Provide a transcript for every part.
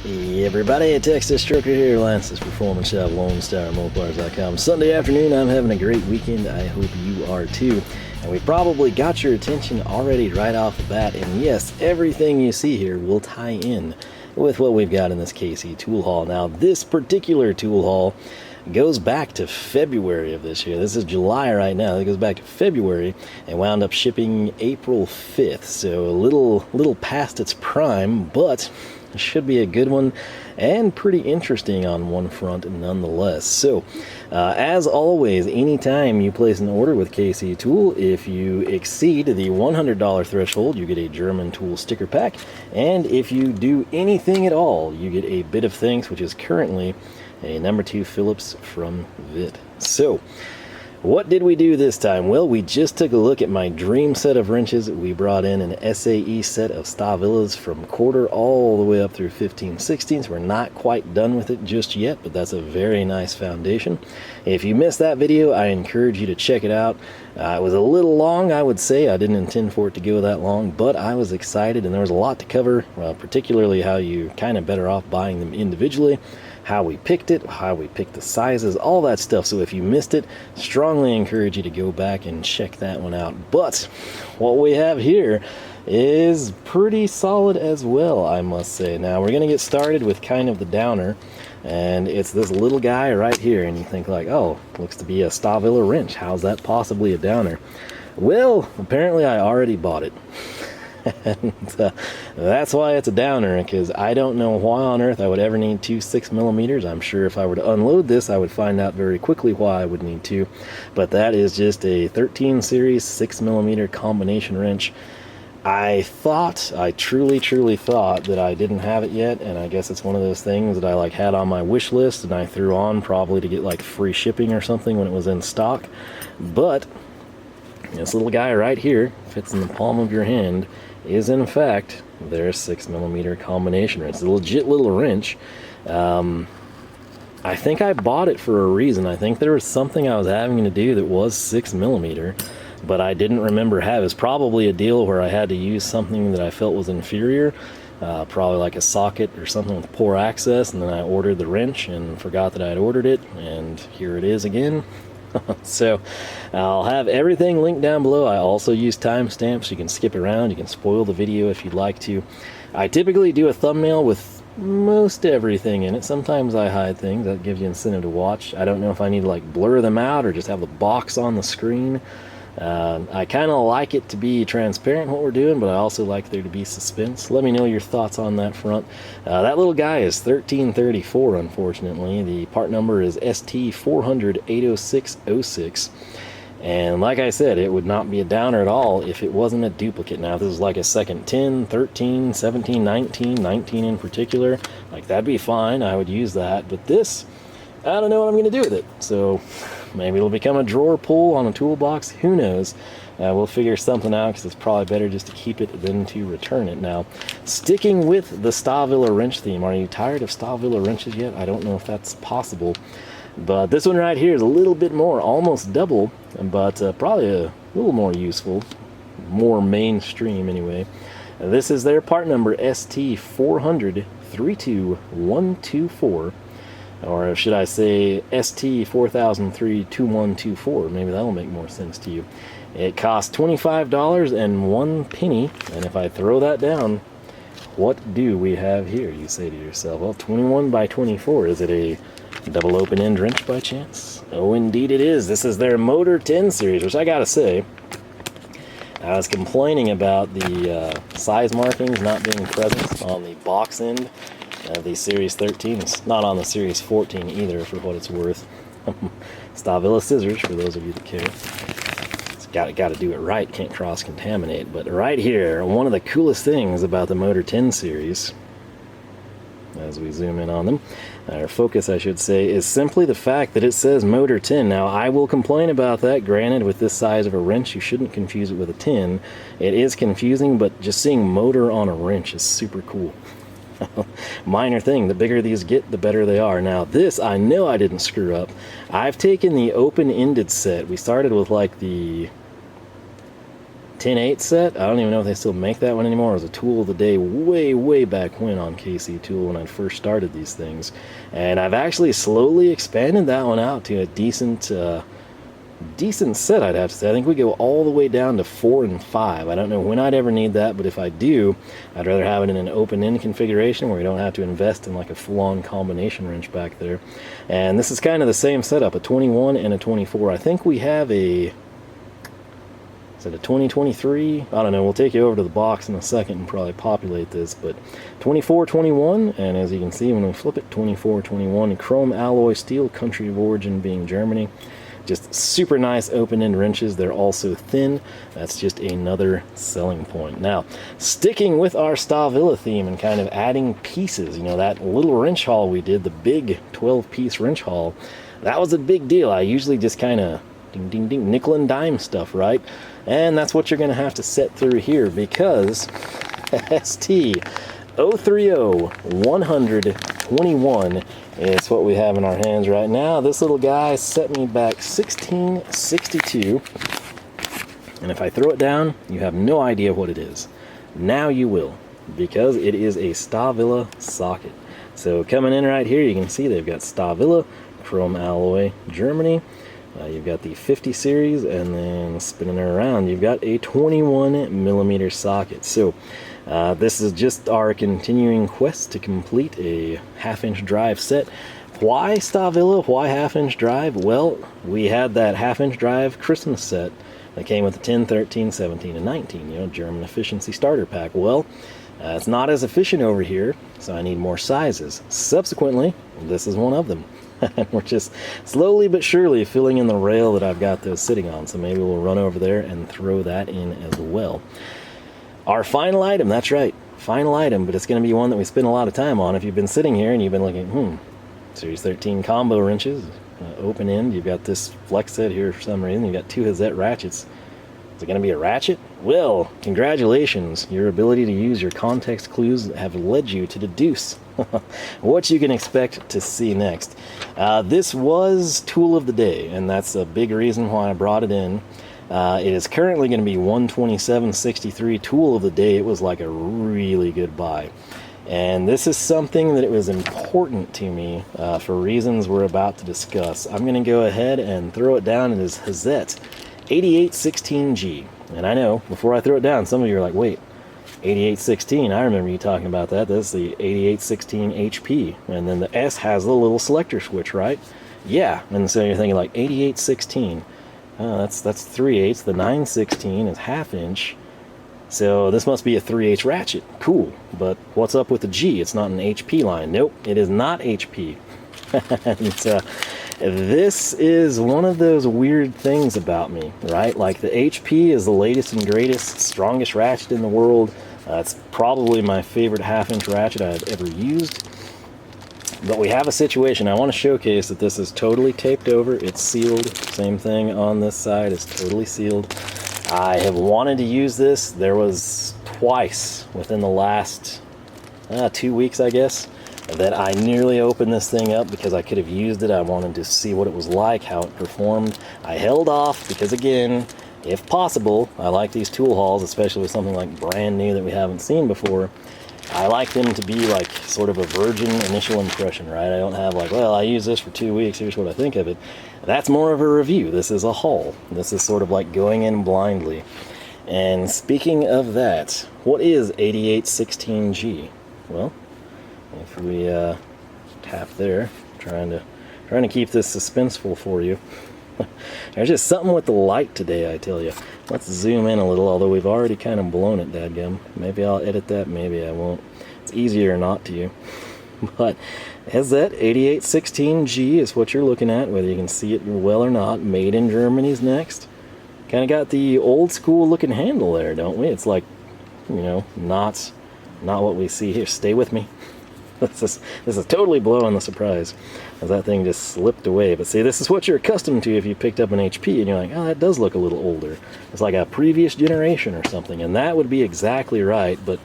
Hey everybody, Texas Trucker here, Lance's Performance Shop, LoneStarMopars.com. Sunday afternoon, I'm having a great weekend. I hope you are too. And we probably got your attention already right off the bat. And yes, everything you see here will tie in with what we've got in this KC tool haul. Now, this particular tool haul goes back to February of this year. This is July right now. It goes back to February and wound up shipping April 5th. So a little past its prime, but it should be a good one and pretty interesting on one front nonetheless. So as always, anytime you place an order with KC Tool, if you exceed the $100 threshold, you get a German tool sticker pack, and if you do anything at all, you get a bit of thanks, which is currently a number 2 Phillips from Witte. So what did we do this time? Well, we just took a look at my dream set of wrenches. We brought in an SAE set of Stahlwilles from quarter all the way up through 15/16. We're not quite done with it just yet, but that's a very nice foundation. If you missed that video, I encourage you to check it out. It was a little long, I would say. I didn't intend for it to go that long, but I was excited, and there was a lot to cover, particularly how you're kind of better off buying them individually, how we picked it, how we picked the sizes, all that stuff. So if you missed it, strongly encourage you to go back and check that one out. But what we have here is pretty solid as well, I must say. Now we're gonna get started with kind of the downer, and it's this little guy right here, and you think like, oh, looks to be a Stahlwille wrench. How's that possibly a downer? Well, apparently I already bought it. And that's why it's a downer, because I don't know why on earth I would ever need 2 6mm. I'm sure if I were to unload this, I would find out very quickly why I would need 2. But that is just a 13 series 6mm combination wrench. I truly thought that I didn't have it yet, and I guess it's one of those things that I had on my wish list and I threw on probably to get like free shipping or something when it was in stock. But this little guy right here, fits in the palm of your hand, is in fact their 6mm combination wrench. It's a legit little wrench. I think I bought it for a reason. I think there was something I was having to do that was 6mm, but I didn't remember having. It's probably a deal where I had to use something that I felt was inferior, probably like a socket or something with poor access, and then I ordered the wrench and forgot that I had ordered it, and here it is again. So I'll have everything linked down below. I also use timestamps. You can skip around, you can spoil the video if you'd like to. I typically do a thumbnail with most everything in it. Sometimes I hide things. That gives you incentive to watch. I don't know if I need to blur them out or just have the box on the screen. I kind of like it to be transparent what we're doing, but I also like there to be suspense. Let me know your thoughts on that front. That little guy is 1334, unfortunately. The part number is ST400-80606. And like I said, it would not be a downer at all if it wasn't a duplicate. Now, if this is like a second 10, 13, 17, 19, 19 in particular, that'd be fine. I would use that. But this, I don't know what I'm going to do with it. So maybe it'll become a drawer pull on a toolbox. Who knows? We'll figure something out, because it's probably better just to keep it than to return it. Now, sticking with the Stahlwille wrench theme, are you tired of Stahlwille wrenches yet? I don't know if that's possible. But this one right here is a little bit more, almost double, but probably a little more useful, more mainstream anyway. This is their part number, ST400-32124. Or should I say ST4003-2124? Maybe that'll make more sense to you. It costs $25.01, and if I throw that down, what do we have here? You say to yourself, well, 21 by 24. Is it a double open end wrench by chance? Oh, indeed it is. This is their Motor 10 series, which I gotta say, I was complaining about the size markings not being present on the box end of the Series 13. It's not on the Series 14 either, for what it's worth. Stahlwille scissors, for those of you that care. It's got to do it right, can't cross-contaminate. But right here, one of the coolest things about the Motor 10 series, as we zoom in on them, or focus I should say, is simply the fact that it says Motor 10. Now, I will complain about that. Granted, with this size of a wrench, you shouldn't confuse it with a 10. It is confusing, but just seeing motor on a wrench is super cool. Minor thing, the bigger these get, the better they are. Now this, I know I didn't screw up. I've taken the open-ended set. We started with the 10/8 set. I don't even know if they still make that one anymore. It was a tool of the day way back when on KC Tool when I first started these things. And I've actually slowly expanded that one out to a decent set, I'd have to say. I think we go all the way down to 4 and 5. I don't know when I'd ever need that, but if I do, I'd rather have it in an open-end configuration where you don't have to invest in like a full-on combination wrench back there. And this is kind of the same setup, a 21 and a 24. I think we have a... Is it a 2023? I don't know. We'll take you over to the box in a second and probably populate this, but 2421, and as you can see when we flip it, 2421, chrome alloy steel, country of origin being Germany. Just super nice open-end wrenches. They're also thin. That's just another selling point. Now, sticking with our Stahlwille theme and kind of adding pieces, you know, that little wrench haul we did, the big 12-piece wrench haul, that was a big deal. I usually just kind of ding, ding, ding, nickel and dime stuff, right? And that's what you're going to have to set through here because ST030-121 is what we have in our hands right now. This little guy set me back 1662, and if I throw it down, you have no idea what it is. Now you will, because it is a Stahlwille socket. So coming in right here, you can see they've got Stahlwille, chrome alloy, Germany. You've got the 50 series, and then spinning it around, you've got a 21mm socket. So this is just our continuing quest to complete a half-inch drive set. Why Stahlwille? Why half-inch drive? Well, we had that half-inch drive Christmas set that came with the 10, 13, 17, and 19, you know, German efficiency starter pack. Well, it's not as efficient over here, so I need more sizes. Subsequently, this is one of them. And we're just slowly but surely filling in the rail that I've got those sitting on, so maybe we'll run over there and throw that in as well. Our final item, that's right, final item, but it's going to be one that we spend a lot of time on. If you've been sitting here and you've been looking, Series 13 combo wrenches, open end, you've got this flex set here for some reason, you've got 2 Hazet ratchets. Is it going to be a ratchet? Well, congratulations. Your ability to use your context clues have led you to deduce what you can expect to see next. This was tool of the day, and that's a big reason why I brought it in. It is currently going to be 127.63 tool of the day. It was like a really good buy. And this is something that it was important to me for reasons we're about to discuss. I'm going to go ahead and throw it down. It is Hazet 8816G. And I know, before I throw it down, some of you are like, wait, 8816, I remember you talking about that. That's the 8816 HP. And then the S has the little selector switch, right? Yeah. And so you're thinking like 8816. That's 3/8. The 916 is half-inch. So this must be a 3/8 ratchet. Cool. But what's up with the G? It's not an HP line. Nope, it is not HP. And this is one of those weird things about me, right? Like the HP is the latest and greatest, strongest ratchet in the world. It's probably my favorite half-inch ratchet I've ever used. But we have a situation. I want to showcase that this is totally taped over. It's sealed. Same thing on this side. It's totally sealed. I have wanted to use this. There was twice within the last 2 weeks, I guess, that I nearly opened this thing up because I could have used it. I wanted to see what it was like, how it performed. I held off because, again, if possible, I like these tool hauls, especially with something like brand new that we haven't seen before. I like them to be like sort of a virgin initial impression, right? I don't have like, well, I use this for 2 weeks, here's what I think of it. That's more of a review. This is a haul. This is sort of like going in blindly. And speaking of that, what is 8816G? Well, if we tap there, trying to keep this suspenseful for you. There's just something with the light today, I tell you. Let's zoom in a little, although we've already kind of blown it, dadgum. Maybe I'll edit that, maybe I won't. It's easier not to. But Hazet 8816G is what you're looking at, whether you can see it well or not. Made in Germany's next. Kind of got the old school looking handle there, don't we? It's like, you know, not what we see here. Stay with me. This is totally blowing the surprise as that thing just slipped away. But see, this is what you're accustomed to if you picked up an HP and you're like, oh, that does look a little older. It's like a previous generation or something, and that would be exactly right. But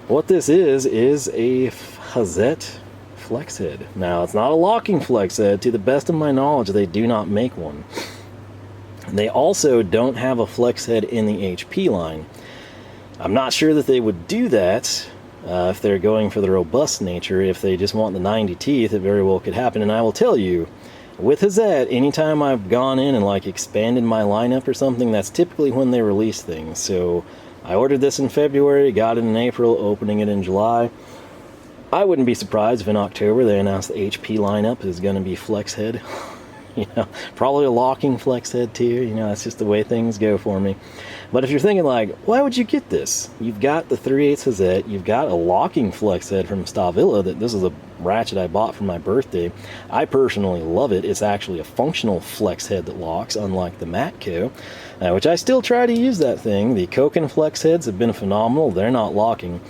what this is a Hazet flex head. Now, it's not a locking flex head. To the best of my knowledge, they do not make one. They also don't have a flex head in the HP line. I'm not sure that they would do that if they're going for the robust nature. If they just want the 90 teeth, it very well could happen. And I will tell you, with Hazet, anytime I've gone in and like expanded my lineup or something, that's typically when they release things. So I ordered this in February, got it in April, opening it in July. I wouldn't be surprised if in October they announced the HP lineup is going to be flex head. You know, probably a locking flex head tier. You know, that's just the way things go for me. But if you're thinking like, why would you get this? You've got the 3/8 Hazet, you've got a locking flex head from Stahlwille. That this is a ratchet I bought for my birthday. I personally love it. It's actually a functional flex head that locks, unlike the Matco, which I still try to use that thing. The Koken flex heads have been phenomenal. They're not locking.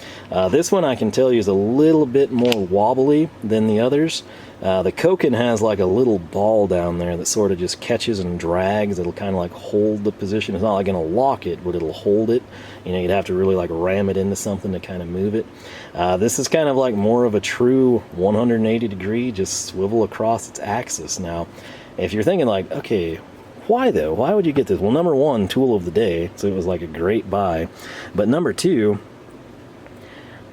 This one I can tell you is a little bit more wobbly than the others. The Koken has like a little ball down there that sort of just catches and drags. It'll kind of like hold the position. It's not like going to lock it, but it'll hold it. You know, you'd have to really like ram it into something to kind of move it. This is kind of like more of a true 180 degree, just swivel across its axis. Now, if you're thinking like, okay, why though? Why would you get this? Well, number one, tool of the day, so it was like a great buy. But number two,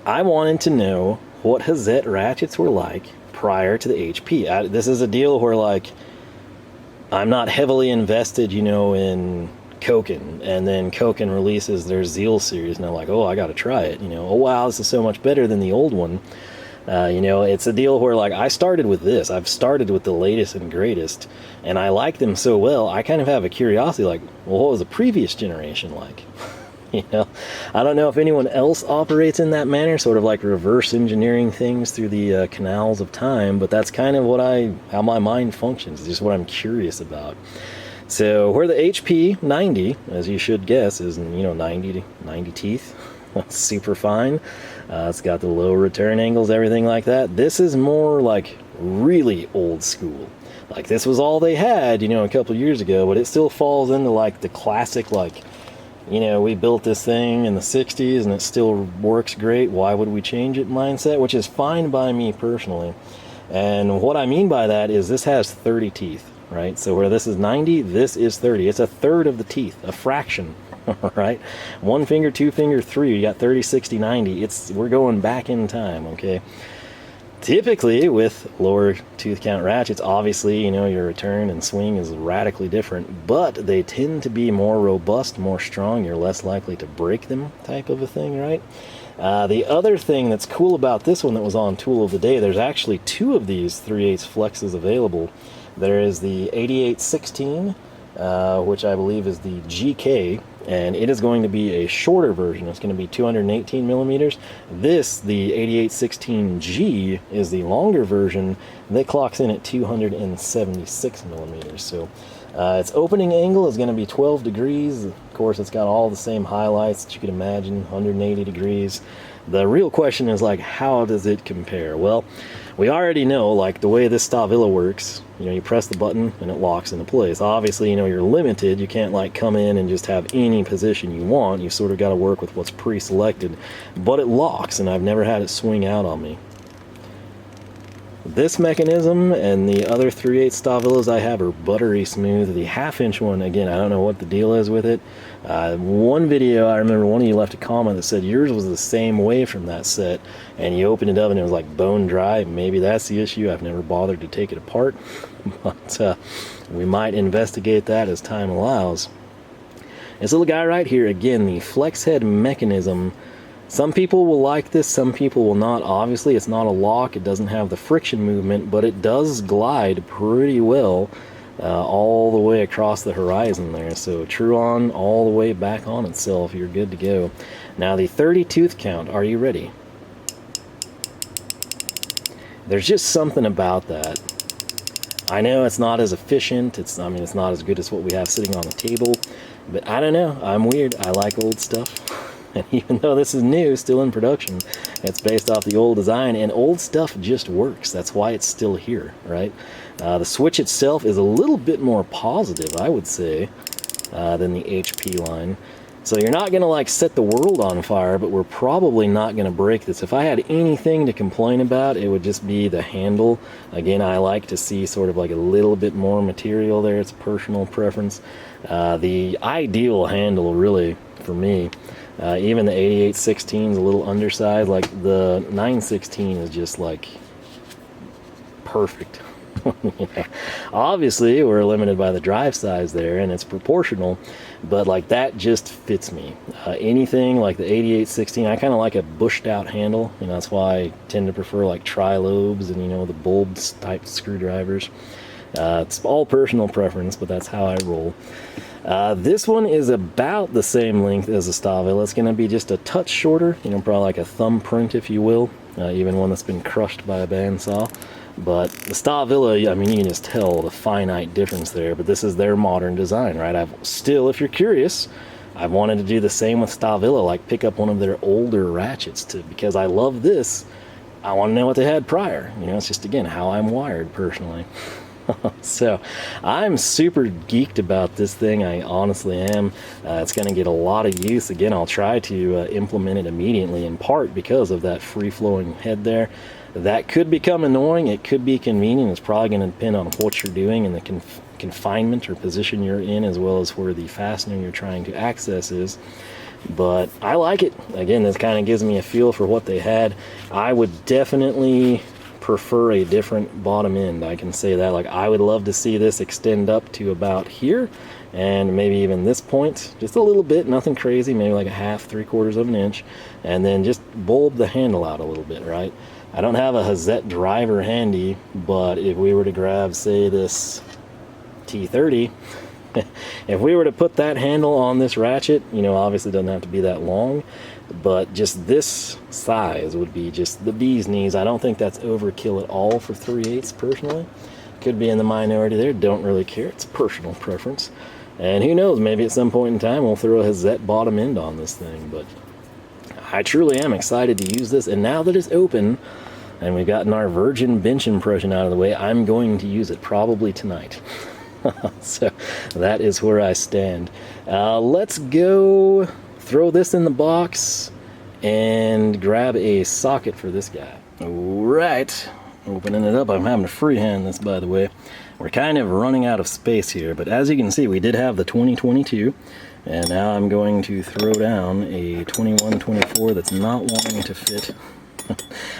I wanted to know what Hazet ratchets were like prior to the HP. This is a deal where like I'm not heavily invested, you know, in Koken, and then Koken releases their Zeal series and I'm like, oh, I gotta try it, you know. Oh wow, this is so much better than the old one. You know, it's a deal where like I started with this. I've started with the latest and greatest, and I like them so well, I kind of have a curiosity like, well, what was the previous generation like? You know, I don't know if anyone else operates in that manner, sort of like reverse engineering things through the canals of time, but that's kind of what how my mind functions. It's just what I'm curious about. So where the HP 90, as you should guess, is, you know, 90 teeth, super fine. It's got the low return angles, everything like that. This is more like really old school. Like this was all they had, you know, a couple years ago, but it still falls into like the classic, like, you know, we built this thing in the 60s and it still works great, why would we change it mindset, which is fine by me personally. And what I mean by that is this has 30 teeth, right? So where this is 90, this is 30. It's a third of the teeth, a fraction, right? 1 finger, 2 finger, 3, you got 30, 60, 90. We're going back in time, okay? Typically, with lower tooth count ratchets, obviously, you know, your return and swing is radically different, but they tend to be more robust, more strong. You're less likely to break them, type of a thing, right? The other thing that's cool about this one that was on Tool of the Day, there's actually 2 of these 3/8 flexes available. There is the 8816, which I believe is the GK, and it is going to be a shorter version. It's going to be 218 millimeters. This, the 8816G, is the longer version that clocks in at 276 millimeters. So its opening angle is going to be 12 degrees. Of course, it's got all the same highlights that you could imagine, 180 degrees. The real question is like, how does it compare? Well, we already know, like, the way this Stahlwille works, you know, you press the button and it locks into place. Obviously, you know, you're limited. You can't like come in and just have any position you want. You sort of got to work with what's pre-selected, but it locks, and I've never had it swing out on me. This mechanism and the other 3/8 Stahlwilles I have are buttery smooth. The 1/2-inch one, again, I don't know what the deal is with it. One video, I remember one of you left a comment that said yours was the same way from that set, and you opened it up and it was like bone dry. Maybe that's the issue. I've never bothered to take it apart, but we might investigate that as time allows. This little guy right here, again, the flex head mechanism. Some people will like this, some people will not. Obviously, it's not a lock, it doesn't have the friction movement, but it does glide pretty well all the way across the horizon there. So true on all the way back on itself, you're good to go. Now the 30 tooth count, are you ready? There's just something about that. I know it's not as efficient, it's not as good as what we have sitting on the table, but I don't know, I'm weird, I like old stuff. And even though this is new, still in production, it's based off the old design, and old stuff just works. That's why it's still here, right? The switch itself is a little bit more positive, I would say, than the HP line. So you're not going to like set the world on fire, but we're probably not going to break this. If I had anything to complain about, it would just be the handle. Again, I like to see sort of like a little bit more material there. It's personal preference. The ideal handle really for me, even the 8816 is a little undersized. Like the 916 is just like perfect. You know, obviously we're limited by the drive size there and it's proportional, but like that just fits me. Anything like the 8816, I kind of like a bushed out handle, you know, that's why I tend to prefer like tri-lobes and, you know, the bulb type screwdrivers. It's all personal preference, but that's how I roll. This one is about the same length as the Stahlwille. It's going to be just a touch shorter, you know, probably like a thumbprint if you will, even one that's been crushed by a bandsaw. But the Stahlwille, I mean, you can just tell the finite difference there, but this is their modern design, right? I've still, if you're curious, I've wanted to do the same with Stahlwille, like pick up one of their older ratchets because I love this. I want to know what they had prior. You know, it's just, again, how I'm wired personally. So I'm super geeked about this thing. I honestly am. It's going to get a lot of use. Again, I'll try to implement it immediately, in part because of that free-flowing head there. That could become annoying. It could be convenient. It's probably going to depend on what you're doing and the confinement or position you're in, as well as where the fastener you're trying to access is. But I like it. Again, this kind of gives me a feel for what they had. I would definitely prefer a different bottom end. I can say that. Like, I would love to see this extend up to about here and maybe even this point just a little bit, nothing crazy, maybe like a half, 3/4 of an inch, and then just bulb the handle out a little bit, right? I don't have a Hazet driver handy, but if we were to grab, say, this T30, if we were to put that handle on this ratchet, you know, obviously it doesn't have to be that long, but just this size would be just the bee's knees. I don't think that's overkill at all for 3/8 personally. Could be in the minority there, don't really care. It's personal preference. And who knows, maybe at some point in time we'll throw a Hazet bottom end on this thing, but I truly am excited to use this, and now that it's open and we've gotten our virgin bench impression out of the way, I'm going to use it probably tonight. So that is where I stand. Let's go throw this in the box and grab a socket for this guy. All right, opening it up. I'm having to freehand this, by the way. We're kind of running out of space here, but as you can see, we did have the 2022. And now I'm going to throw down a 21-24 that's not wanting to fit.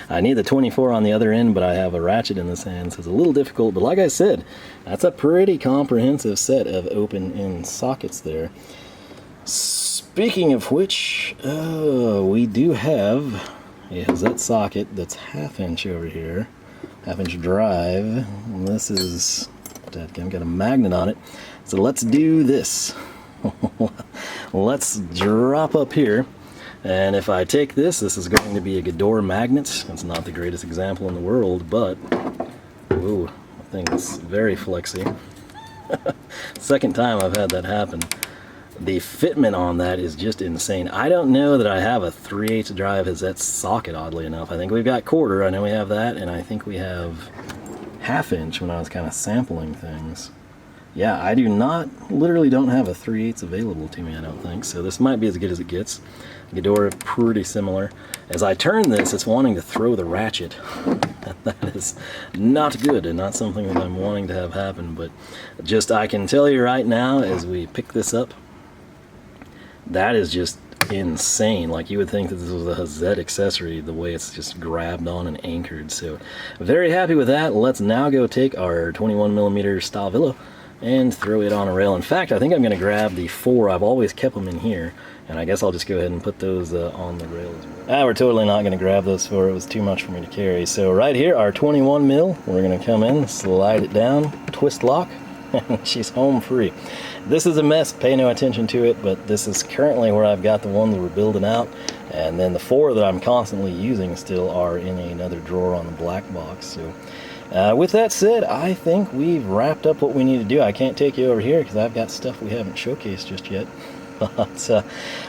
I need the 24 on the other end, but I have a ratchet in this hand, so it's a little difficult. But like I said, that's a pretty comprehensive set of open-end sockets there. Speaking of which, we do have a Hazet socket that's 1/2 inch over here. 1/2 inch drive. And this is, I've got a magnet on it. So let's do this. Let's drop up here, and if I take this is going to be a Gedore magnet. It's not the greatest example in the world, but ooh, I think it's very flexy. Second time I've had that happen. The fitment on that is just insane. I don't know that I have a 3/8 drive Hazet socket, oddly enough. I think we've got 1/4, I know we have that, and I think we have 1/2 inch when I was kind of sampling things. Yeah, I do not, literally don't have a 3/8 available to me, I don't think, so this might be as good as it gets. Gedore, pretty similar. As I turn this, it's wanting to throw the ratchet. That is not good and not something that I'm wanting to have happen, but just, I can tell you right now, as we pick this up, that is just insane. Like, you would think that this was a Hazet accessory, the way it's just grabbed on and anchored. So very happy with that. Let's now go take our 21mm Stahlwille and throw it on a rail. In fact, I think I'm going to grab the 4. I've always kept them in here, and I guess I'll just go ahead and put those on the rail as well. We're totally not going to grab those 4. It was too much for me to carry. So right here, our 21mm, we're going to come in, slide it down, twist lock, and she's home free. This is a mess, pay no attention to it, but this is currently where I've got the ones we're building out, and then the 4 that I'm constantly using still are in another drawer on the black box. So with that said, I think we've wrapped up what we need to do. I can't take you over here because I've got stuff we haven't showcased just yet. But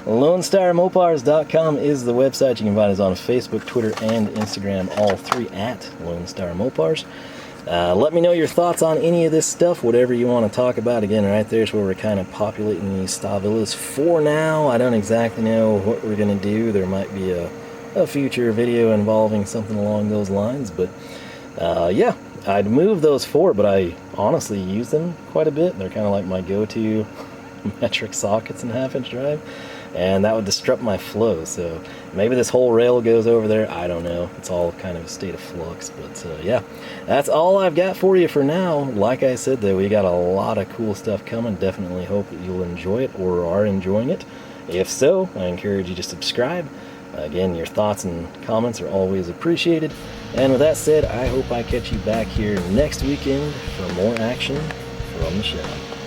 LoneStarMopars.com is the website. You can find us on Facebook, Twitter, and Instagram, all 3 at Lone Star Mopars. Let me know your thoughts on any of this stuff, whatever you want to talk about. Again, right there's where we're kind of populating these Stahlwilles for now. I don't exactly know what we're going to do. There might be a future video involving something along those lines, but yeah, I'd move those forward, but I honestly use them quite a bit. They're kind of like my go-to metric sockets and half-inch drive, and that would disrupt my flow. So maybe this whole rail goes over there. I don't know. It's all kind of a state of flux, but yeah, that's all I've got for you for now. Like I said, though, we got a lot of cool stuff coming. Definitely hope that you'll enjoy it or are enjoying it. If so, I encourage you to subscribe. Again, your thoughts and comments are always appreciated. And with that said, I hope I catch you back here next weekend for more action from the shop.